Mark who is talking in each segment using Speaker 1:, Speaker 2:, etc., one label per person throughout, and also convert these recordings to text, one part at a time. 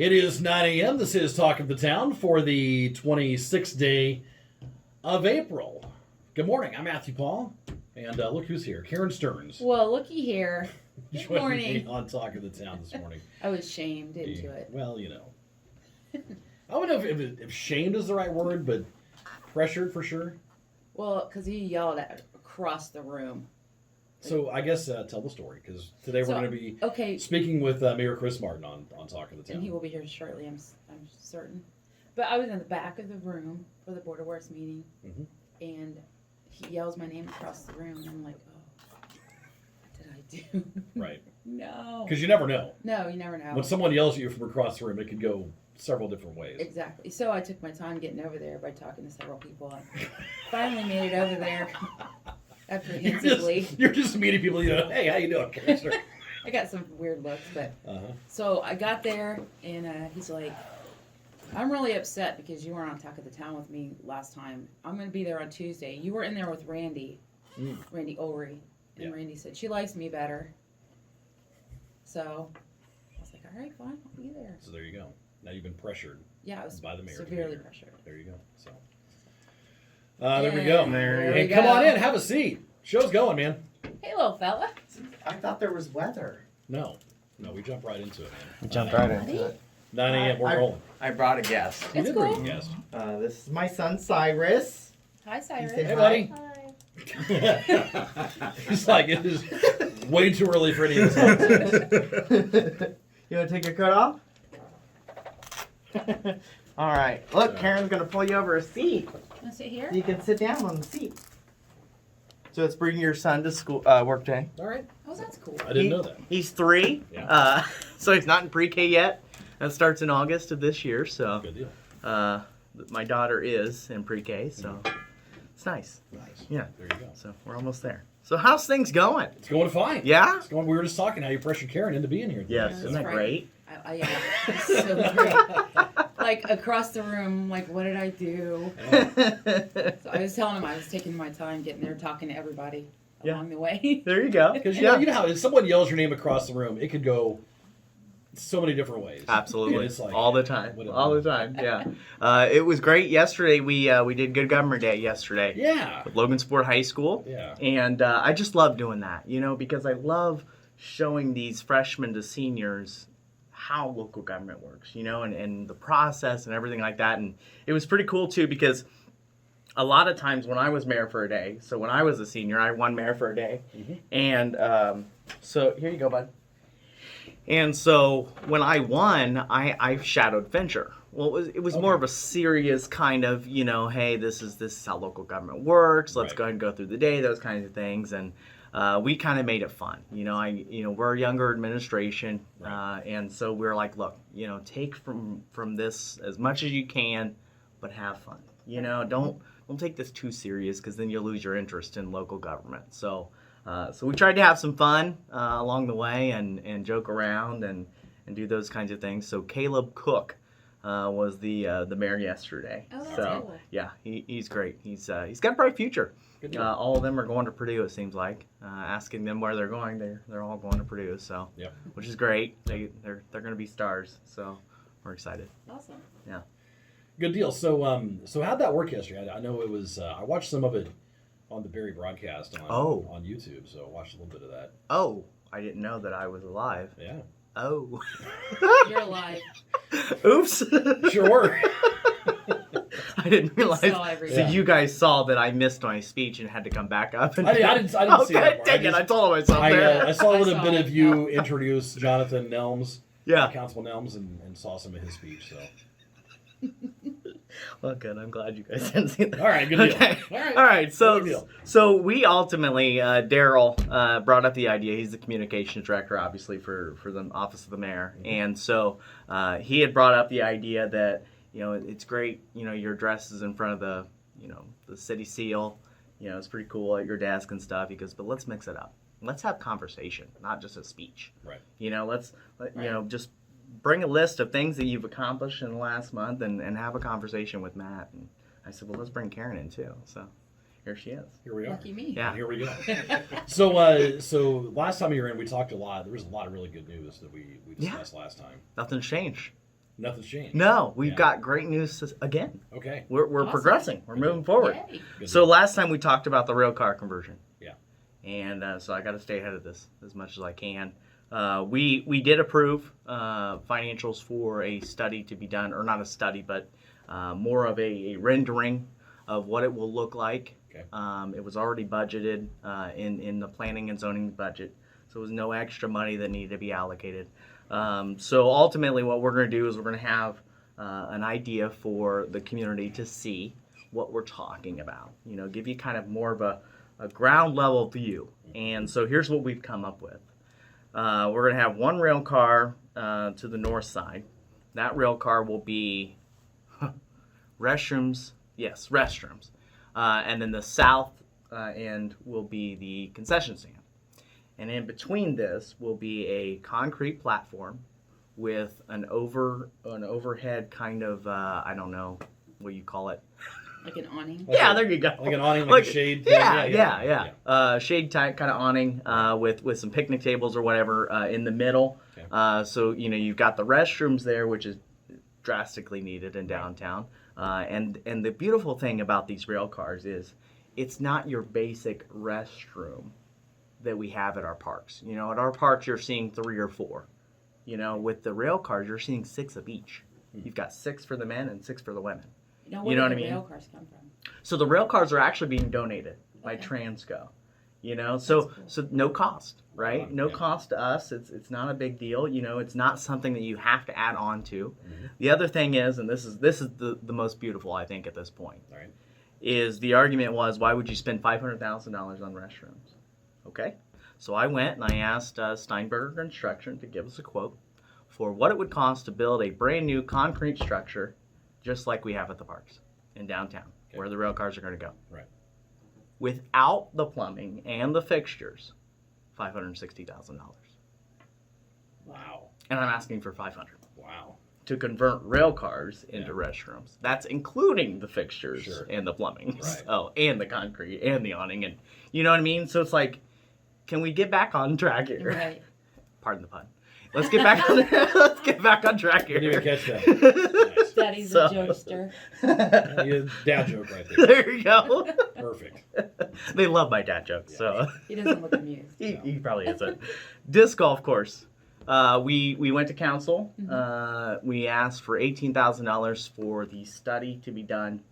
Speaker 1: It is 9 a.m. This is Talk of the Town for the 26th day of April. Good morning. I'm Matthew Paul. And look who's here. Karen Stearns.
Speaker 2: Well, looky here. Good morning.
Speaker 1: On Talk of the Town this morning.
Speaker 2: I was shamed into it.
Speaker 1: Well, you know. I don't know if shamed is the right word, but pressured for sure.
Speaker 2: Well, because he yelled at across the room.
Speaker 1: So I guess tell the story, because today we're going to be speaking with Mayor Chris Martin on Talk of the Town.
Speaker 2: And he will be here shortly, I'm certain. But I was in the back of the room for the Board of Works meeting, and he yells my name across the room, and I'm like, oh, what did I do?
Speaker 1: Right.
Speaker 2: No.
Speaker 1: Because you never know.
Speaker 2: No, you never know.
Speaker 1: When someone yells at you from across the room, it could go several different ways.
Speaker 2: Exactly. So I took my time getting over there by talking to several people. I finally made it over there apprehensively.
Speaker 1: You're just meeting people, you know, hey, how you doing, Karen?
Speaker 2: I got some weird looks, but so I got there, and he's like, I'm really upset because you weren't on Talk of the Town with me last time. I'm going to be there on Tuesday. You were in there with Randy, Randy Ulrey, and Randy said, she likes me better. So I was like, all right, fine, I'll be there.
Speaker 1: So there you go. Now you've been pressured.
Speaker 2: Yeah, I was
Speaker 1: by the mayor.
Speaker 2: Severely pressured.
Speaker 1: There you go. So there we go.
Speaker 2: There
Speaker 1: come on in, have a seat. Show's going, man.
Speaker 2: Hey, little fella.
Speaker 3: I thought there was weather.
Speaker 1: No, we jumped right into it, man.
Speaker 3: We jumped right into it.
Speaker 1: 9 a.m. We're rolling.
Speaker 3: I brought a guest.
Speaker 1: You did bring a guest.
Speaker 3: This is my son Cyrus.
Speaker 2: Hi, Cyrus.
Speaker 1: Hey, buddy.
Speaker 2: Hi.
Speaker 1: He's like, it is way too early for any of this.
Speaker 3: You want to take your coat off? All right. Look, Karen's going to pull you over a seat.
Speaker 2: Want to sit here?
Speaker 3: You can sit down on the seat. So it's bringing your son to school work day.
Speaker 1: All right.
Speaker 2: Oh, that's cool.
Speaker 1: I didn't know that.
Speaker 3: He's 3.
Speaker 1: Yeah.
Speaker 3: So he's not in pre-K yet. That starts in August of this year. So
Speaker 1: Good deal.
Speaker 3: My daughter is in pre-K, so it's nice.
Speaker 1: Nice.
Speaker 3: Yeah.
Speaker 1: There you go.
Speaker 3: So we're almost there. So how's things going?
Speaker 1: It's going fine.
Speaker 3: Yeah?
Speaker 1: It's going. We were just talking how you pressured Karen into being here.
Speaker 3: Yes.
Speaker 2: Yeah,
Speaker 3: Isn't that
Speaker 2: right.
Speaker 3: great?
Speaker 2: Yeah, it's so great. Like across the room, like what did I do? So I was telling him I was taking my time getting there, talking to everybody along the way.
Speaker 3: There you go.
Speaker 1: Because you know how if someone yells your name across the room, it could go so many different ways.
Speaker 3: Absolutely.
Speaker 1: It's like,
Speaker 3: all the time. All the time. Yeah. It was great yesterday. We did Good Government Day yesterday.
Speaker 1: Yeah.
Speaker 3: With Logansport High School.
Speaker 1: Yeah.
Speaker 3: And I just love doing that, because I love showing these freshmen to seniors how local government works, and the process and everything like that. And it was pretty cool too, because a lot of times when I was mayor for a day, so when I was a senior, I won mayor for a day. And so here you go, bud. And so when I won, I shadowed Fincher. Well, it was more of a serious kind of, hey, this is how local government works. Let's go ahead and go through the day, those kinds of things. And we kind of made it fun. We're a younger administration, and so we're like, look, take from this as much as you can, but have fun. Don't take this too serious, because then you'll lose your interest in local government. So we tried to have some fun along the way and joke around and do those kinds of things. So Caleb Cook was the mayor yesterday.
Speaker 2: Oh, that's cool.
Speaker 3: Yeah, he's great. He's got a bright future. All of them are going to Purdue, it seems like. Asking them where they're going, they're all going to Purdue. So, which is great. They're going to be stars. So we're excited.
Speaker 2: Awesome.
Speaker 3: Yeah.
Speaker 1: Good deal. So how'd that work yesterday? I know it was. I watched some of it on the Barry broadcast on YouTube. So I watched a little bit of that.
Speaker 3: Oh, I didn't know that I was alive.
Speaker 1: Yeah.
Speaker 3: Oh.
Speaker 2: You're alive.
Speaker 3: Oops.
Speaker 1: Sure were.
Speaker 3: I didn't realize.
Speaker 2: So
Speaker 3: you guys saw that I missed my speech and had to come back up. And
Speaker 1: I didn't see that part.
Speaker 3: Dang it! I told myself there.
Speaker 1: I saw a little bit of you introduce Jonathan Nelms, Councilman Nelms, and saw some of his speech. So.
Speaker 3: Well, good. I'm glad you guys didn't see that.
Speaker 1: All right, good deal.
Speaker 3: Okay. All right. So we ultimately, Dahrol brought up the idea. He's the communications director, obviously, for the office of the mayor, and so he had brought up the idea that it's great. Your address is in front of the the city seal. It's pretty cool at your desk and stuff. He goes, but let's mix it up. Let's have conversation, not just a speech.
Speaker 1: Right.
Speaker 3: Let's just bring a list of things that you've accomplished in the last month and have a conversation with Matt. And I said, well, let's bring Karen in too. So here she is.
Speaker 1: Here we are.
Speaker 2: Lucky me.
Speaker 3: Yeah.
Speaker 1: Here we go. So last time you were in, we talked a lot. There was a lot of really good news that we discussed last time.
Speaker 3: Nothing's changed.
Speaker 1: Nothing's changed.
Speaker 3: No, we've
Speaker 1: Yeah.
Speaker 3: got great news again.
Speaker 1: Okay.
Speaker 3: We're
Speaker 2: Awesome.
Speaker 3: progressing. We're moving forward.
Speaker 2: Yay.
Speaker 1: Good.
Speaker 3: So last time we talked about the Railcar Conversion.
Speaker 1: Yeah.
Speaker 3: And so I got to stay ahead of this as much as I can. We did approve financials for a study to be done, or not a study, but more of a rendering of what it will look like.
Speaker 1: Okay.
Speaker 3: It was already budgeted in the planning and zoning budget, so there was no extra money that needed to be allocated. So ultimately what we're going to do is we're going to have an idea for the community to see what we're talking about. You know, give you kind of more of a ground level view. And so here's what we've come up with. We're going to have one rail car to the north side. That rail car will be restrooms. Yes, restrooms. And then the south end will be the concession stand. And in between this will be a concrete platform with an overhead kind of, I don't know what you call it.
Speaker 2: Like an awning.
Speaker 3: Yeah, there you go.
Speaker 1: Like an awning, like a shade.
Speaker 3: Yeah. Shade type kind of awning with some picnic tables or whatever in the middle.
Speaker 1: Okay.
Speaker 3: So, you know, you've got the restrooms there, which is drastically needed in downtown. And the beautiful thing about these rail cars is it's not your basic restroom that we have at our parks. You know, at our parks, you're seeing 3 or 4. You know, with the rail cars, you're seeing 6 of each. You've got 6 for the men and 6 for the women.
Speaker 2: Now,
Speaker 3: You know
Speaker 2: where
Speaker 3: what
Speaker 2: do
Speaker 3: I
Speaker 2: the
Speaker 3: mean?
Speaker 2: rail cars come from?
Speaker 3: So the rail cars are actually being donated by
Speaker 2: Okay.
Speaker 3: Transco. You know, so
Speaker 2: That's cool.
Speaker 3: so no cost, right? No
Speaker 1: Yeah.
Speaker 3: cost to us. It's not a big deal. You know, it's not something that you have to add on to.
Speaker 1: Mm-hmm.
Speaker 3: The other thing is, and this is the most beautiful I think at this point,
Speaker 1: All right.
Speaker 3: is the argument was, why would you spend $500,000 on restrooms? Okay, so I went and I asked Steinberger Construction to give us a quote for what it would cost to build a brand new concrete structure, just like we have at the parks in downtown,
Speaker 1: Okay.
Speaker 3: where the rail cars are going to go.
Speaker 1: Right.
Speaker 3: Without the plumbing and the fixtures, $560,000.
Speaker 1: Wow.
Speaker 3: And I'm asking for $500
Speaker 1: Wow.
Speaker 3: to convert rail cars into
Speaker 1: Yeah.
Speaker 3: restrooms. That's including the fixtures
Speaker 1: Sure.
Speaker 3: and the plumbing.
Speaker 1: Right.
Speaker 3: Oh, and the concrete and the awning, and you know what I mean? So it's like, can we get back on track here?
Speaker 2: Right.
Speaker 3: Pardon the pun. Let's get back on let's get back on track here.
Speaker 1: Didn't even catch that. Nice.
Speaker 2: Daddy's
Speaker 3: So-
Speaker 2: a jokester.
Speaker 1: Yeah, dad joke right there.
Speaker 3: There you go.
Speaker 1: Perfect.
Speaker 3: They love my dad jokes, so
Speaker 2: He doesn't look amused.
Speaker 3: he probably isn't. Disc golf course. We went to council. We asked for $18,000 for the study to be done,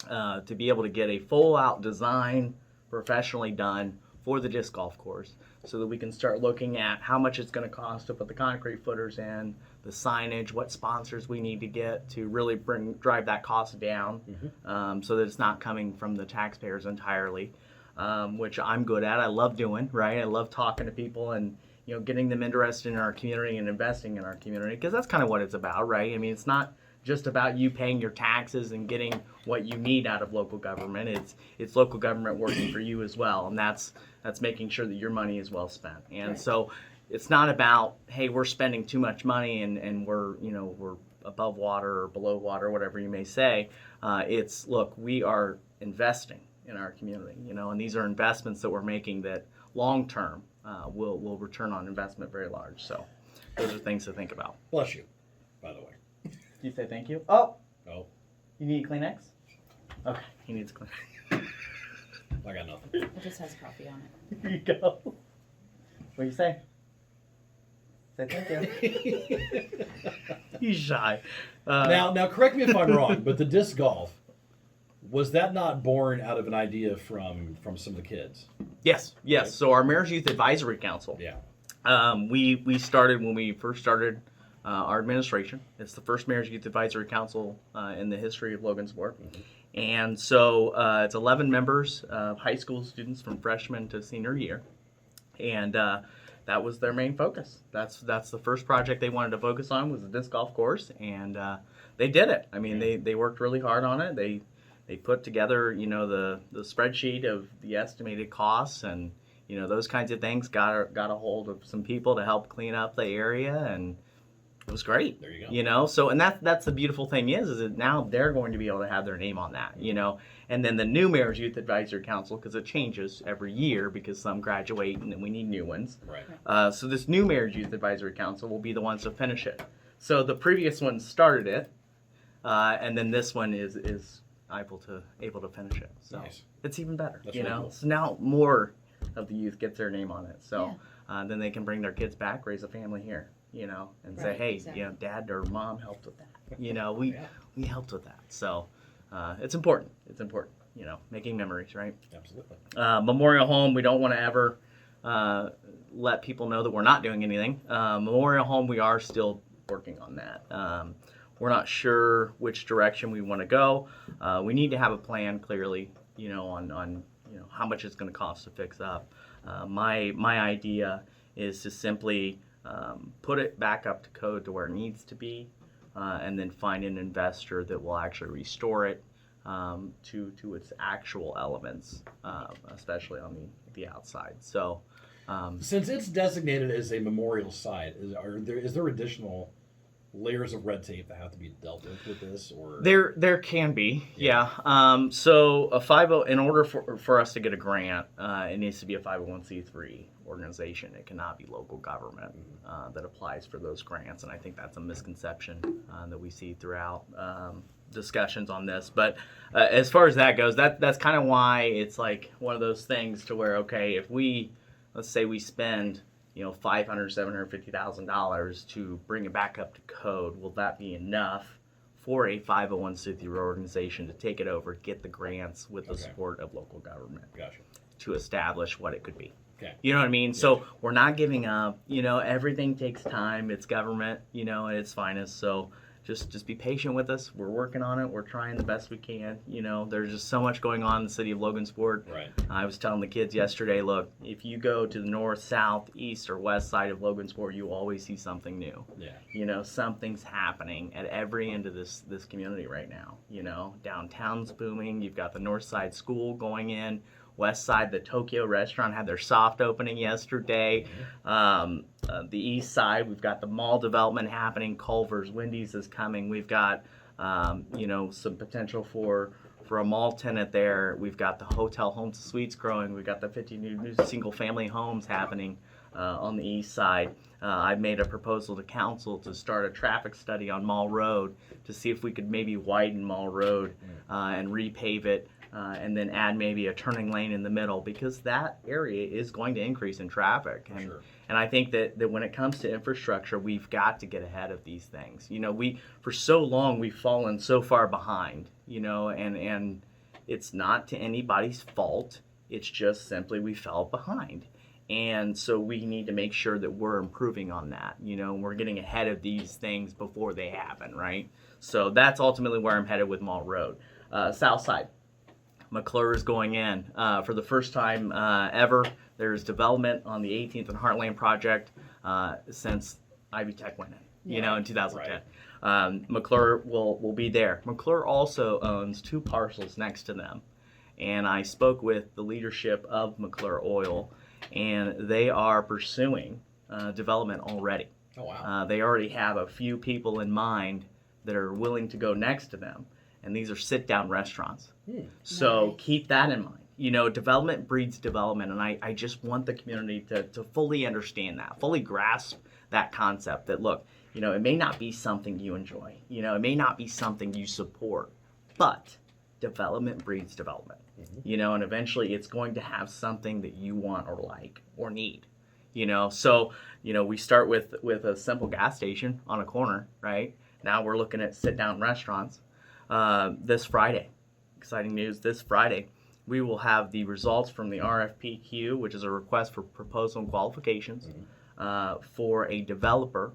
Speaker 3: to be able to get a full out design professionally done for the disc golf course, so that we can start looking at how much it's going to cost to put the concrete footers in, the signage, what sponsors we need to get to really drive that cost down, so that it's not coming from the taxpayers entirely, which I'm good at. I love doing, right? I love talking to people and, you know, getting them interested in our community and investing in our community, because that's kind of what it's about, right? I mean, it's not just about you paying your taxes and getting what you need out of local government. It's local government working for you as well, and that's making sure that your money is well spent. And
Speaker 2: Right.
Speaker 3: so it's not about, hey, we're spending too much money and we're above water or below water, whatever you may say. It's, look, we are investing in our community, you know, and these are investments that we're making that long term will return on investment very large. So those are things to think about.
Speaker 1: Bless you, by the way.
Speaker 3: Do you say thank you? Oh,
Speaker 1: Oh,
Speaker 3: you need a Kleenex? Okay, he needs a Kleenex.
Speaker 1: I got nothing.
Speaker 2: It just has coffee on it.
Speaker 3: Here you go. What do you say? Say thank you. He's shy.
Speaker 1: Now, correct me if I'm wrong, but the disc golf, was that not born out of an idea from some of the kids?
Speaker 3: Yes. So our Mayor's Youth Advisory Council.
Speaker 1: Yeah.
Speaker 3: We started when we first started our administration. It's the first Mayor's Youth Advisory Council in the history of Logansport. And so it's 11 members of high school students from freshman to senior year. And that was their main focus. That's the first project they wanted to focus on, was the disc golf course. And they did it. I mean, they worked really hard on it. They put together, you know, the spreadsheet of the estimated costs and, you know, those kinds of things. Got a hold of some people to help clean up the area, and it was great.
Speaker 1: There you go.
Speaker 3: You know, so, and that's the beautiful thing is that now they're going to be able to have their name on that, you know. And then the new Mayor's Youth Advisory Council, because it changes every year because some graduate and then we need new ones.
Speaker 1: Right.
Speaker 3: So this new Mayor's Youth Advisory Council will be the ones to finish it. So the previous one started it, and then this one is able to finish it. So
Speaker 1: Nice.
Speaker 3: it's even better.
Speaker 1: That's
Speaker 3: you
Speaker 1: really
Speaker 3: know,
Speaker 1: cool.
Speaker 3: so now more of the youth get their name on it. So then they can bring their kids back, raise a family here. You know, and say,
Speaker 2: Right,
Speaker 3: hey,
Speaker 2: exactly.
Speaker 3: you know, Dad or Mom helped with that. You know, we helped with that. So it's important. It's important. You know, making memories, right?
Speaker 1: Absolutely.
Speaker 3: Memorial Home, we don't want to ever let people know that we're not doing anything. Memorial Home, we are still working on that. We're not sure which direction we want to go. We need to have a plan clearly, you know, on you know how much it's going to cost to fix up. My idea is to simply put it back up to code to where it needs to be, and then find an investor that will actually restore it to its actual elements, especially on the outside. So,
Speaker 1: Since it's designated as a memorial site, is there additional layers of red tape that have to be dealt with this, or
Speaker 3: there can be, yeah. So a 50, in order for us to get a grant, it needs to be a 501c3 organization. It cannot be local government that applies for those grants, and I think that's a misconception that we see throughout discussions on this. But as far as that goes, that's kind of why it's like one of those things to where, okay, if let's say we spend, you know, $750,000 to bring it back up to code, will that be enough for a 501c3 organization to take it over, get the grants with the support of local government
Speaker 1: Gotcha.
Speaker 3: to establish what it could be?
Speaker 1: Okay.
Speaker 3: You know what I mean? Yeah. So we're not giving up. You know, everything takes time. It's government, you know, at its finest. So just be patient with us. We're working on it. We're trying the best we can. You know, there's just so much going on in the city of Logansport.
Speaker 1: Right.
Speaker 3: I was telling the kids yesterday, look, if you go to the north, south, east, or west side of Logansport, you always see something new.
Speaker 1: Yeah.
Speaker 3: You know, something's happening at every end of this community right now. You know, downtown's booming. You've got the north side school going in. West side, the Tokyo restaurant had their soft opening yesterday. The east side, we've got the mall development happening. Culver's, Wendy's is coming. We've got, you know, some potential for a mall tenant there. We've got the hotel homes and suites growing. We've got the 50 new single family homes happening on the east side. I've made a proposal to council to start a traffic study on Mall Road to see if we could maybe widen Mall Road and repave it. And then add maybe a turning lane in the middle, because that area is going to increase in traffic. And, and I think that when it comes to infrastructure, we've got to get ahead of these things. You know, for so long, we've fallen so far behind, you know, and it's not to anybody's fault. It's just simply we fell behind. And so we need to make sure that we're improving on that, you know, we're getting ahead of these things before they happen, right? So that's ultimately where I'm headed with Mall Road. South side. McClure is going in. For the first time ever, there's development on the 18th and Heartland project since Ivy Tech went in, you know, in 2010. Right. McClure will be there. McClure also owns 2 parcels next to them. And I spoke with the leadership of McClure Oil, and they are pursuing development already.
Speaker 1: Oh, wow.
Speaker 3: They already have a few people in mind that are willing to go next to them. And these are sit-down restaurants. So keep that in mind. You know, development breeds development, and I just want the community to fully understand that, fully grasp that concept that, look, you know, it may not be something you enjoy. You know, it may not be something you support, but development breeds development. You know, and eventually it's going to have something that you want or like or need. You know, so, you know, we start with a simple gas station on a corner, right? Now we're looking at sit-down restaurants. This Friday, exciting news, this Friday, we will have the results from the RFPQ, which is a request for proposal and qualifications, for a developer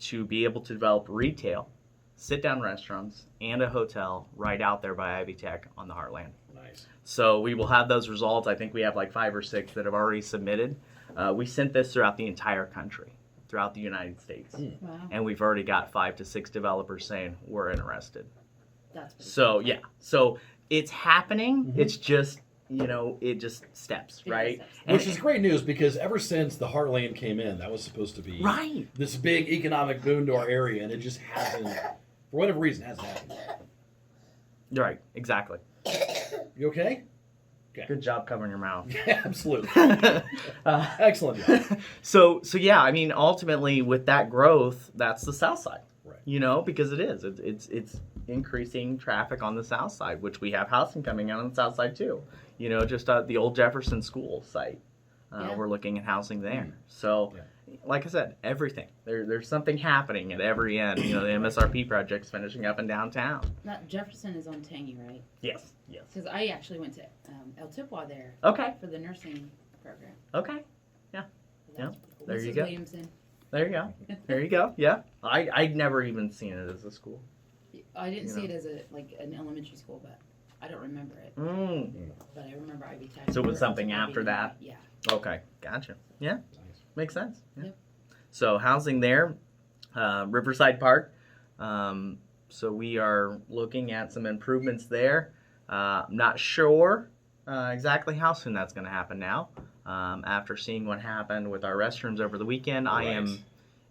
Speaker 3: to be able to develop retail, sit-down restaurants, and a hotel right out there by Ivy Tech on the Heartland.
Speaker 1: Nice.
Speaker 3: So we will have those results. I think we have like 5 or 6 that have already submitted. We sent this throughout the entire country, throughout the United States.
Speaker 2: Wow.
Speaker 3: And we've already got 5 to 6 developers saying we're interested.
Speaker 2: That's pretty
Speaker 3: So yeah, so it's happening. It's just, you know, it just steps, right?
Speaker 1: Which is great news, because ever since the Heartland came in, that was supposed to be this big economic boon to our area, and it just hasn't, for whatever reason, hasn't happened.
Speaker 3: Right, exactly.
Speaker 1: You okay? Okay.
Speaker 3: Good job covering your mouth.
Speaker 1: Yeah, absolutely. Excellent job.
Speaker 3: So yeah, I mean, ultimately with that growth, that's the south side.
Speaker 1: Right.
Speaker 3: You know, because it's increasing traffic on the south side, which we have housing coming out on the south side too. You know, just the old Jefferson School site. We're looking at housing there. So, like I said, everything. There's something happening at every end. You know, the MSRP project's finishing up in downtown.
Speaker 2: That Jefferson is on Tangy, right?
Speaker 3: Yes.
Speaker 2: Because I actually went to El Tipwa there.
Speaker 3: Okay.
Speaker 2: For the nursing program.
Speaker 3: Okay.
Speaker 2: So
Speaker 3: Yeah.
Speaker 2: cool.
Speaker 3: There
Speaker 2: Mrs.
Speaker 3: you go.
Speaker 2: Williamson.
Speaker 3: There you go. There you go. Yeah. I'd never even seen it as a school.
Speaker 2: I didn't
Speaker 3: You
Speaker 2: see
Speaker 3: know.
Speaker 2: it as an elementary school, but I don't remember it. But I remember Ivy Tech.
Speaker 3: So it was something after that?
Speaker 2: Yeah.
Speaker 3: Okay. Gotcha. Yeah.
Speaker 1: Nice.
Speaker 3: Makes sense. Yeah.
Speaker 2: Yep.
Speaker 3: So housing there, Riverside Park. So we are looking at some improvements there. I'm not sure exactly how soon that's going to happen now. After seeing what happened with our restrooms over the weekend, I am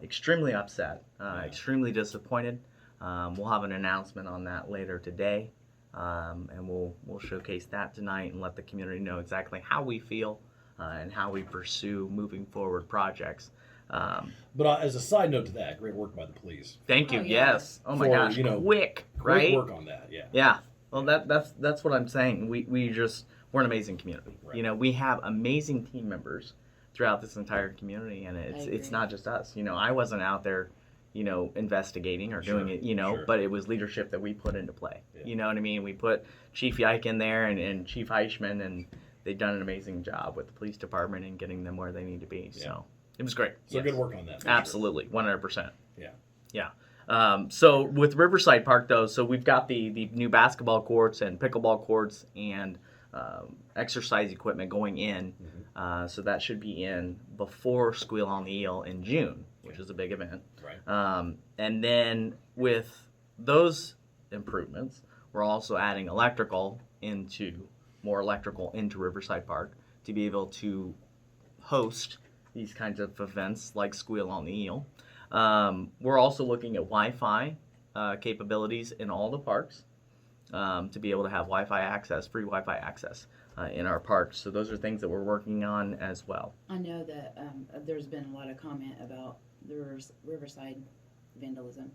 Speaker 3: extremely upset, extremely disappointed. We'll have an announcement on that later today, and we'll showcase that tonight and let the community know exactly how we feel and how we pursue moving forward projects.
Speaker 1: But as a side note to that, great work by the police.
Speaker 3: Thank you.
Speaker 2: Oh, yeah.
Speaker 3: Yes. Oh my
Speaker 1: For,
Speaker 3: gosh.
Speaker 1: you know,
Speaker 3: quick,
Speaker 1: Great
Speaker 3: right?
Speaker 1: work on that. Yeah.
Speaker 3: Yeah. Well, that's what I'm saying. We're an amazing community.
Speaker 1: Right.
Speaker 3: You know, we have amazing team members throughout this entire community, and it's
Speaker 2: agree.
Speaker 3: not just us. You know, I wasn't out there, you know, investigating or doing it, you know, but it was leadership that we put into play.
Speaker 1: Yeah.
Speaker 3: You know what I mean? We put Chief Yike in there and Chief Heichman, and they've done an amazing job with the police department and getting them where they need to be.
Speaker 1: Yeah.
Speaker 3: So it was great.
Speaker 1: So good work on that. for sure.
Speaker 3: Absolutely, 100%.
Speaker 1: Yeah.
Speaker 3: Yeah. So with Riverside Park, though, so we've got the new basketball courts and pickleball courts and exercise equipment going in. So that should be in before Squeal on the Eel in June, which is a big event.
Speaker 1: Right.
Speaker 3: And then with those improvements, we're also adding more electrical into Riverside Park to be able to host these kinds of events like Squeal on the Eel. We're also looking at Wi-Fi capabilities in all the parks to be able to have Wi-Fi access, free Wi-Fi access in our parks. So those are things that we're working on as well.
Speaker 2: I know that there's been a lot of comment about the Riverside vandalism.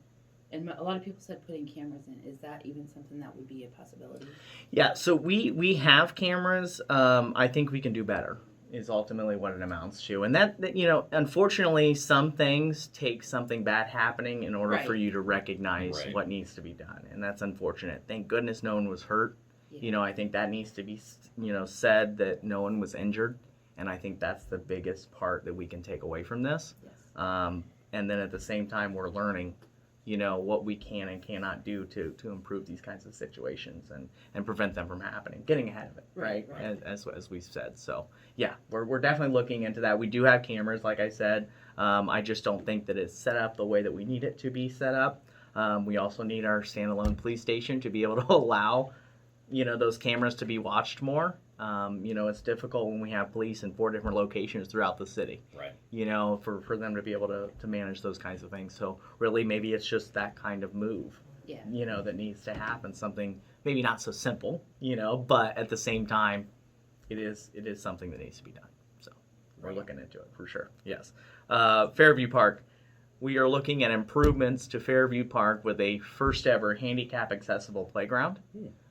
Speaker 2: And a lot of people said putting cameras in. Is that even something that would be a possibility?
Speaker 3: Yeah, so we have cameras. I think we can do better is ultimately what it amounts to. And that you know, unfortunately, some things take something bad happening in order for you to recognize what needs to be done. And that's unfortunate. Thank goodness no one was hurt.
Speaker 2: Yeah.
Speaker 3: You know, I think that needs to be, you know, said that no one was injured. And I think that's the biggest part that we can take away from this.
Speaker 2: Yes.
Speaker 3: And then at the same time, we're learning, you know, what we can and cannot do to improve these kinds of situations and prevent them from happening, getting ahead of it, right? As we've said. So, yeah, we're definitely looking into that. We do have cameras, like I said. I just don't think that it's set up the way that we need it to be set up. We also need our standalone police station to be able to allow, you know, those cameras to be watched more. You know, it's difficult when we have police in 4 different locations throughout the city.
Speaker 1: Right.
Speaker 3: You know, for them to be able to manage those kinds of things. So really, maybe it's just that kind of move.
Speaker 2: Yeah.
Speaker 3: You know, that needs to happen. Something maybe not so simple. You know, but at the same time, it is something that needs to be done. So we're looking into it for sure. Yes. Fairview Park. We are looking at improvements to Fairview Park with a first ever handicap accessible playground.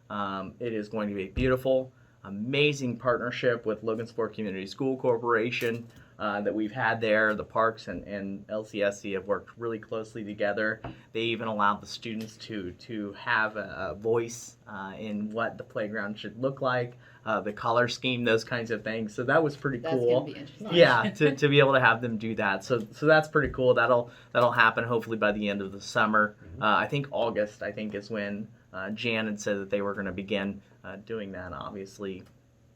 Speaker 3: It is going to be beautiful. Amazing partnership with Logansport Community School Corporation that we've had there. The parks and LCSC have worked really closely together. They even allowed the students to have a voice in what the playground should look like, the color scheme, those kinds of things. So that was pretty cool.
Speaker 2: That's gonna be interesting.
Speaker 3: Yeah, to be able to have them do that. So that's pretty cool. That'll happen hopefully by the end of the summer. I think August is when Jan had said that they were going to begin doing that. Obviously,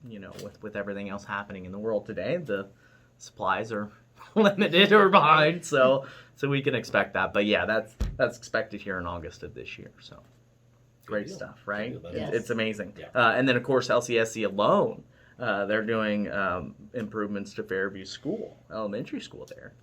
Speaker 3: you know, with everything else happening in the world today, the supplies are limited or behind, so we can expect that. But yeah, that's expected here in August of this year. So great stuff, right?
Speaker 2: Yes.
Speaker 3: It's amazing.
Speaker 1: Yeah.
Speaker 3: And then of course LCSC alone, they're doing improvements to Fairview School, elementary school there.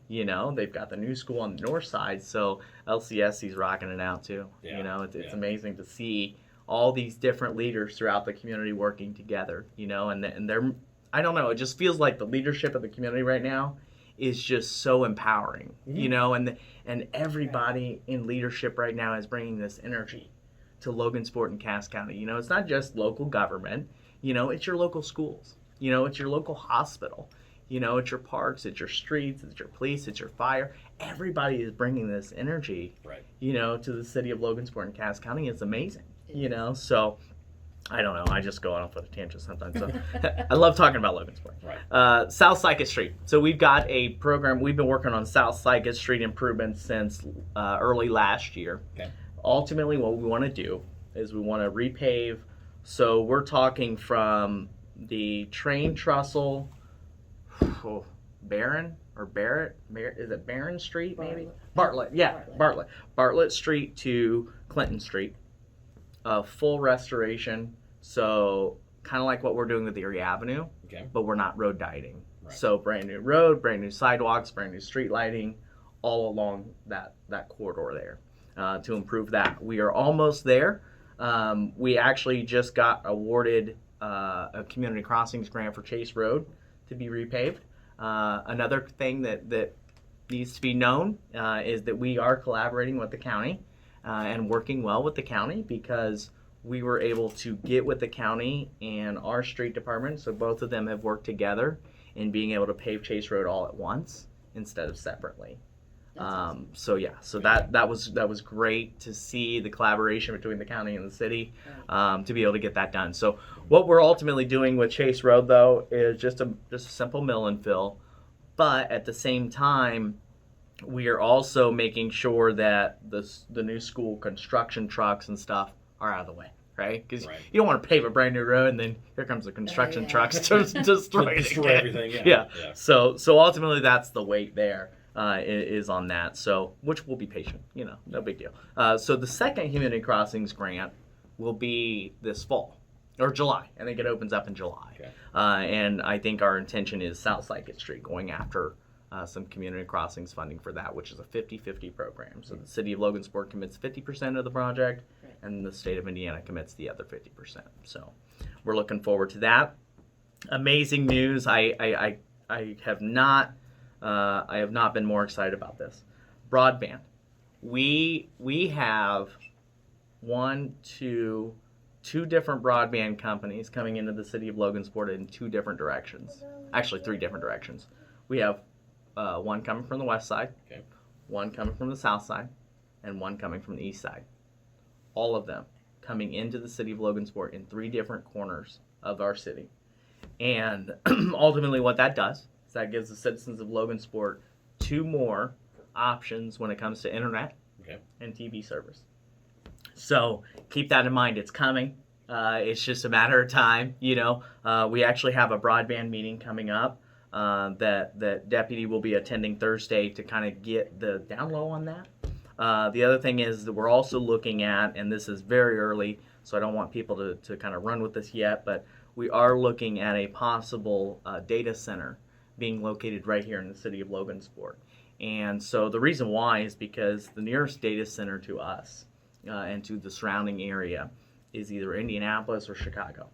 Speaker 3: You know, they've got the new school on the north side, so LCSC's rocking it out too.
Speaker 1: Yeah.
Speaker 3: You know, it's amazing to see all these different leaders throughout the community working together, you know, and they're, I don't know, it just feels like the leadership of the community right now is just so empowering, you know, and everybody in leadership right now is bringing this energy to Logansport and Cass County. You know, it's not just local government, you know, it's your local schools, you know, it's your local hospital, you know, it's your parks, it's your streets, it's your police, it's your fire. Everybody is bringing this energy,
Speaker 1: right, you
Speaker 3: know, to the city of Logansport and Cass County. It's amazing, you know, so I don't know. I just go off on a tangent sometimes. So I love talking about Logansport.
Speaker 1: Right.
Speaker 3: South Cycus Street. So we've got a program. We've been working on South Cycus Street improvements since early last year.
Speaker 1: Okay.
Speaker 3: Ultimately, what we want to do is we want to repave. So we're talking from the train trestle, Barron or Barrett? Is it Barron Street maybe? Bartlett. Yeah, Bartlett. Bartlett Street to Clinton Street. Full restoration, so kind of like what we're doing with Erie Avenue, but we're not road dieting. Right. So brand new road, brand new sidewalks, brand new street lighting, all along that corridor there to improve that. We are almost there. We actually just got awarded a community crossings grant for Chase Road to be repaved. Another thing that needs to be known is that we are collaborating with the county. And working well with the county, because we were able to get with the county and our street department, so both of them have worked together in being able to pave Chase Road all at once instead of separately. Awesome. So that was great to see the collaboration between the county and the city to be able to get that done. So what we're ultimately doing with Chase Road, though, is just a simple mill and fill, but at the same time, we are also making sure that the new school construction trucks and stuff are out of the way, right? Because you don't want to pave a brand new road and then here comes the construction trucks to destroy
Speaker 1: everything.
Speaker 3: Yeah. So ultimately, that's the weight there is on that. So which we'll be patient, you know, no big deal. So the second community crossings grant will be this fall or July. I think it opens up in July, and I think our intention is South Cycus Street, going after some community crossings funding for that, which is a 50-50 program. So the city of Logansport commits 50% of the project, and the state of Indiana commits the other 50%. So we're looking forward to that. Amazing news. I have not been more excited about this. Broadband. We have two different broadband companies coming into the city of Logansport in two different directions. Actually, three different directions. We have one coming from the west side, one coming from the south side, and one coming from the east side. All of them coming into the city of Logansport in three different corners of our city. And ultimately what that does is that gives the citizens of Logansport two more options when it comes to internet and TV service. So keep that in mind. It's coming. It's just a matter of time. You know, we actually have a broadband meeting coming up that Deputy will be attending Thursday to kind of get the down low on that. The other thing is that we're also looking at, and this is very early, so I don't want people to kind of run with this yet, but we are looking at a possible data center being located right here in the city of Logansport. And so the reason why is because the nearest data center to us and to the surrounding area is either Indianapolis or Chicago.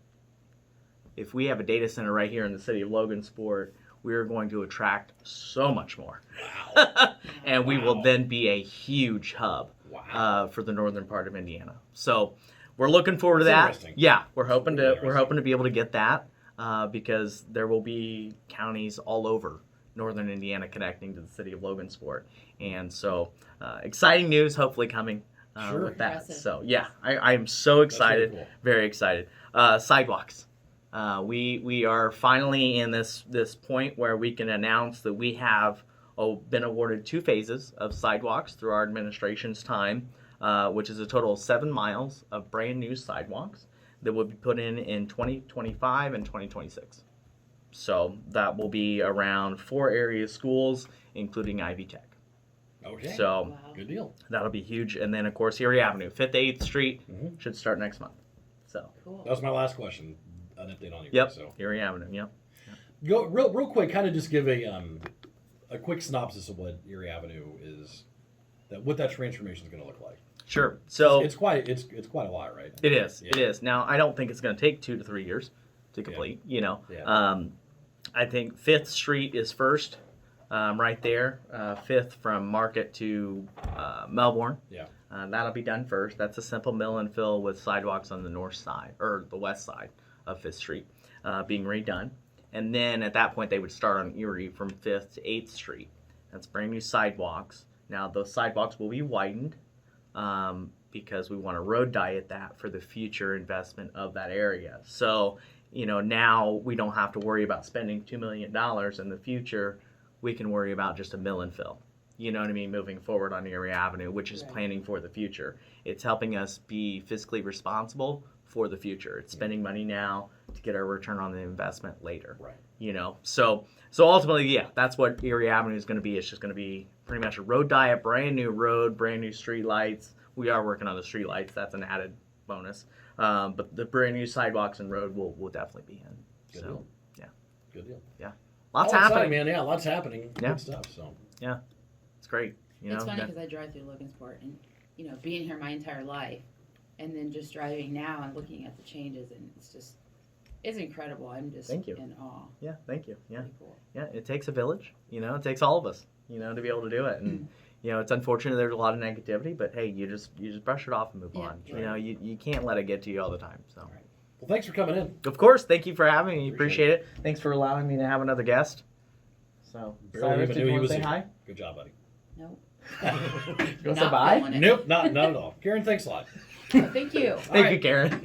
Speaker 3: If we have a data center right here in the city of Logansport, we are going to attract so much more.
Speaker 1: Wow.
Speaker 3: And we will then be a huge hub for the northern part of Indiana. So we're looking forward to that. Yeah, we're hoping to be able to get that because there will be counties all over northern Indiana connecting to the city of Logansport. And so exciting news hopefully coming with that. Impressive. So yeah, I am so excited, really cool. Very excited. Sidewalks. We are finally in this point where we can announce that we have been awarded 2 phases of sidewalks through our administration's time, which is a total of 7 miles of brand new sidewalks that will be put in 2025 and 2026. So that will be around 4 area schools, including Ivy Tech.
Speaker 1: Okay.
Speaker 3: So
Speaker 1: good deal.
Speaker 3: That'll be huge. And then of course Erie Avenue, 5th 8th Street should start next month. So
Speaker 2: cool.
Speaker 1: That was my last question. An update on you.
Speaker 3: Yep.
Speaker 1: So
Speaker 3: Erie Avenue. Yep.
Speaker 1: Go real quick. Kind of just give a quick synopsis of what Erie Avenue is. What that transformation is going to look like.
Speaker 3: Sure. So
Speaker 1: it's quite a lot, right?
Speaker 3: it is.
Speaker 1: Yeah.
Speaker 3: It is. Now, I don't think it's going to take 2 to 3 years to complete.
Speaker 1: Yeah.
Speaker 3: I think 5th Street is first, right there. 5th from Market to Melbourne.
Speaker 1: Yeah.
Speaker 3: That'll be done first. That's a simple mill and fill with sidewalks on the north side or the west side of 5th Street being redone. And then at that point, they would start on Erie from 5th to 8th Street. That's brand new sidewalks. Now, those sidewalks will be widened because we want to road diet that for the future investment of that area. So, now we don't have to worry about spending $2 million in the future. We can worry about just a mill and fill. You know what I mean? Moving forward on Erie Avenue, which is planning for the future. It's helping us be fiscally responsible for the future. It's spending money now to get our return on the investment later.
Speaker 1: Right.
Speaker 3: So ultimately, yeah, that's what Erie Avenue is going to be. It's just going to be pretty much a road diet, brand new road, brand new street lights. We are working on the street lights. That's an added bonus. But the brand new sidewalks and road will definitely be in.
Speaker 1: Good
Speaker 3: so,
Speaker 1: deal.
Speaker 3: yeah.
Speaker 1: Good deal.
Speaker 3: Yeah. Lots
Speaker 1: All
Speaker 3: happening.
Speaker 1: exciting, man. Yeah, lots happening.
Speaker 3: Yeah.
Speaker 1: Good stuff. So.
Speaker 3: Yeah. It's great.
Speaker 2: It's funny because I drive through Logansport and, being here my entire life and then just driving now and looking at the changes and it's incredible. I'm just
Speaker 3: Thank you.
Speaker 2: in awe.
Speaker 3: Yeah, thank you. Yeah.
Speaker 2: Pretty cool.
Speaker 3: Yeah, it takes a village. It takes all of us, to be able to do it. And, it's unfortunate there's a lot of negativity, but hey, you just brush it off and move on.
Speaker 2: Right.
Speaker 3: You can't let it get to you all the time. So.
Speaker 1: All right. Well, thanks for coming in.
Speaker 3: Of course, thank you for having me. Appreciate it. Thanks for allowing me to have another guest. So,
Speaker 1: Barely
Speaker 3: Cyrus,
Speaker 1: even
Speaker 3: did
Speaker 1: knew
Speaker 3: you
Speaker 1: he
Speaker 3: want
Speaker 1: was
Speaker 3: to say
Speaker 1: here.
Speaker 3: hi?
Speaker 1: Good job, buddy.
Speaker 2: Nope.
Speaker 3: You want to say
Speaker 2: Not
Speaker 3: bye?
Speaker 2: feeling it.
Speaker 1: Nope, not at all. Karen, thanks a lot.
Speaker 2: Thank you.
Speaker 3: Thank you, Karen.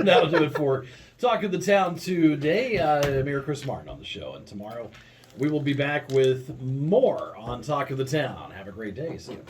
Speaker 1: That'll do it for Talk of the Town today. Mayor Chris Martin on the show. And tomorrow we will be back with more on Talk of the Town. Have a great day. See you.